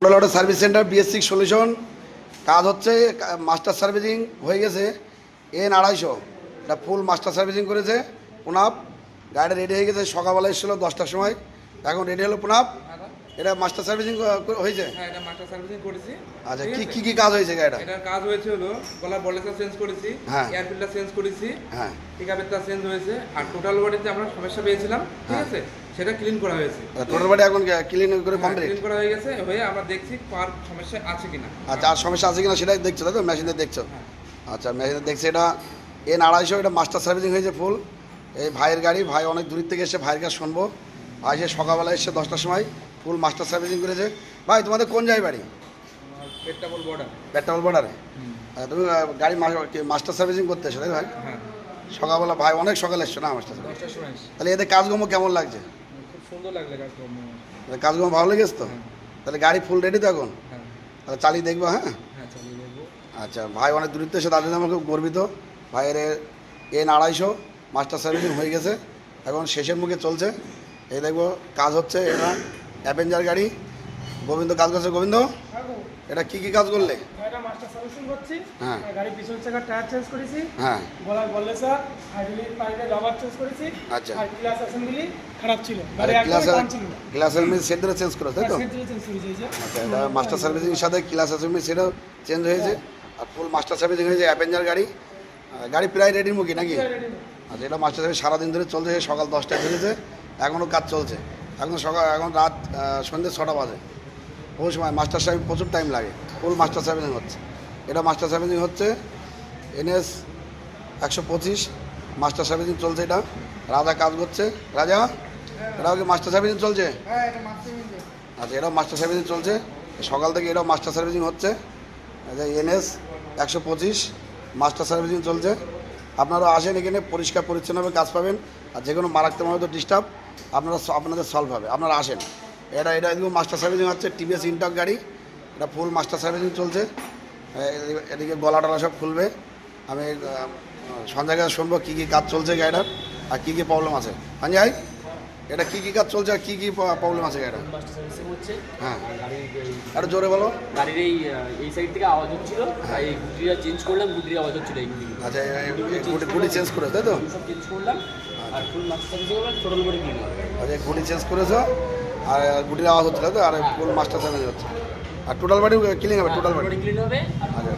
Loader service centre BS6 solution কাজ হচ্ছে। Master servicing হয়ে গেছে N250, এটা ফুল মাস্টার সার্ভিসিং করেছে পুনাপ। গাড়িটা রেডি হয়ে গেছে, সকালবেলা এসেছিলো 10টার সময়, এখন রেডি হলো পুনাপ। এটা মাস্টার সার্ভিসিং হয়েছে। হ্যাঁ, এটা মাস্টার সার্ভিসিং করেছি। আচ্ছা, কি কাজ হয়েছে গাড়িটা? এটার কাজ হয়েছে হলো গলার বলেসটা চেঞ্জ করেছি, হ্যাঁ, এয়ার ফিল্টার চেঞ্জ করেছি, হ্যাঁ, পিকআপের তার চেঞ্জ হয়েছে, আর টোটাল বডিতে আমরা সমস্যা পেয়েছিলাম, ঠিক আছে, সেটা ক্লিন করা হয়েছে। টোটাল বডি এখন ক্লিন করে কমপ্লিট ক্লিন করা হয়ে গেছে, হয়ে আমরা দেখছি কার সমস্যা আছে কিনা। আচ্ছা, আর সমস্যা আছে কিনা সেটাই দেখছো, তাই তো? মেশিনে দেখছো? আচ্ছা, মেশিনে দেখছি। এটা N250, এটা মাস্টার সার্ভিসিং হয়েছে ফুল। এই ভাইয়ের গাড়ি, ভাই অনেক দূর থেকে এসে ভাইয়ের কাছে শুনবো। ভাই সে সকালবেলা এসে 10টার সময় ফুল মাস্টার সার্ভিসিং করেছে। ভাই তোমাদের কোন জায়গায় বাড়ি? পেট্রাপল বর্ডার। পেট্রাপল বর্ডারে। তুমি গাড়ি মাস্টার সার্ভিসিং করতে এসো, তাই ভাই? হ্যাঁ, সকালবেলা ভাই অনেক সকালে এসছো না মাস্টার সার্ভিসিং? 10টার সময় এসেছি। তাহলে এদের কাজকর্ম কেমন লাগছে? খুব সুন্দর লাগলে কাজকর্ম। কাজকর্ম ভালো লেগেছে তো? তাহলে গাড়ি ফুল রেডি তো এখন? হ্যাঁ, তাহলে চালিয়ে দেখবো। হ্যাঁ, হ্যাঁ, চালিয়ে দেখবো। আচ্ছা, ভাই অনেক দূরত্ব এসে তার জন্য আমরা খুব গর্বিত। ভাইয়ের N250 মাস্টার সার্ভিসিং হয়ে গেছে, এখন শেষের মুখে চলছে। এই দেখবো কাজ হচ্ছে। এটা অ্যাভেঞ্জার গাড়ি। গোবিন্দ কাজ করছে। গোবিন্দ, এটা কি কাজ করলে? এটা মাস্টার সার্ভিসিং করছি। হ্যাঁ, গাড়ির পিছন চাকার টায়ার চেঞ্জ করেছি, হ্যাঁ, গলার বলেসার, হাইড্রোলিক পাইপের রবার চেঞ্জ করেছি। আচ্ছা, আর গ্লাস অ্যাসেম্বলি খারাপ ছিল, আরে গাড়ি একদমই টান ছিল না। গ্লাস অ্যাসেম্বলি সেট ধরে চেঞ্জ করেছে, তাই তো? সেট দিয়ে চেঞ্জ করেছি এই যে। আচ্ছা, এটা মাস্টার সার্ভিসিংয়ের সাথে গ্লাস অ্যাসেম্বলি সেটাও চেঞ্জ হয়েছে, আর ফুল মাস্টার সার্ভিসিং হয়েছে। অ্যাভেঞ্জার গাড়ি, গাড়ি প্রায় রেডির মুখী নাকি? আচ্ছা, এটা মাস্টার সার্ভিস সারাদিন ধরে চলছে, সকাল 10টায় বেরিয়েছে, এখনও কাজ চলছে। এখন রাত সন্ধ্যে 6টা বাজে। বহু সময় মাস্টার সার্ভিস প্রচুর টাইম লাগে। ফুল মাস্টার সার্ভিসিং হচ্ছে। এটা মাস্টার সার্ভিসিং হচ্ছে NS 125 মাস্টার সার্ভিসিং চলছে। এটা রাজা কাজ করছে। রাজা, এটাও কি মাস্টার সার্ভিসিং চলছে? আচ্ছা, এটাও মাস্টার সার্ভিসিং চলছে সকাল থেকে। এটাও মাস্টার সার্ভিসিং হচ্ছে। আচ্ছা, NS 125 মাস্টার সার্ভিসিং চলছে। আপনারা আসেন, এখানে পরিষ্কার পরিচ্ছন্নভাবে কাজ পাবেন, আর যে কোনো মারাত্মক ডিস্টার্ব আপনাদের সলভ হবে। আপনারা আসেন। এটা এদিকে মাস্টার সার্ভিসিং হচ্ছে। TVS ইনটক গাড়ি, এটা ফুল মাস্টার সার্ভিসিং চলছে। এদিকে গলা টলা সব খুলবে। আমি সঞ্জয় কাছে শুনবো কী কাজ চলছে গাড়িটার, আর কী প্রবলেম আছে। সঞ্জয়, এটা কী কাজ চলছে আর কী প্রবলেম আছে গাড়িটা? মাস্টার সার্ভিসিং হচ্ছে। হ্যাঁ, গাড়ির একটু জোরে বলো। গাড়ির এই সাইড থেকে আওয়াজ হচ্ছিল, তাই এই গুটিটা চেঞ্জ করলাম, গুটির আওয়াজ হচ্ছিল এই গুটি। আচ্ছা, গুটি চেঞ্জ করে, তাই তো? সব চেঞ্জ করলাম, আর ফুল মাস্টার সার্ভিসিং হলো টোটাল করে ক্লিন হবে। আচ্ছা, গুটি চেঞ্জ করেছো, আর গুটির আওয়াজ হচ্ছে, তাই তো? আর ফুল মাস্টার সার্ভিসিং হচ্ছে, আর টোটাল বাড়ি ক্লিন হবে। টোটাল বাড়ি ক্লিন হবে আর আচ্ছা,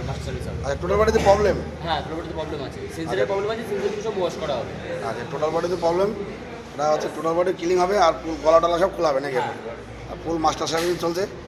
মাস্টার সার্ভিস হবে। আচ্ছা, টোটাল বাড়িতে প্রবলেম? হ্যাঁ, টোটাল বডিতে প্রবলেম আছে, সেন্সরের প্রবলেম আছে, সেন্সরগুলো সব ওয়াশ করা হবে। আচ্ছা, টোটাল বডিতে প্রবলেম, এটা হচ্ছে টোটাল বডি ক্লিন হবে, আর ফুল গলা টলা সব খোলা হবে নাকি? আর ফুল মাস্টার সার্ভিসিং চলছে।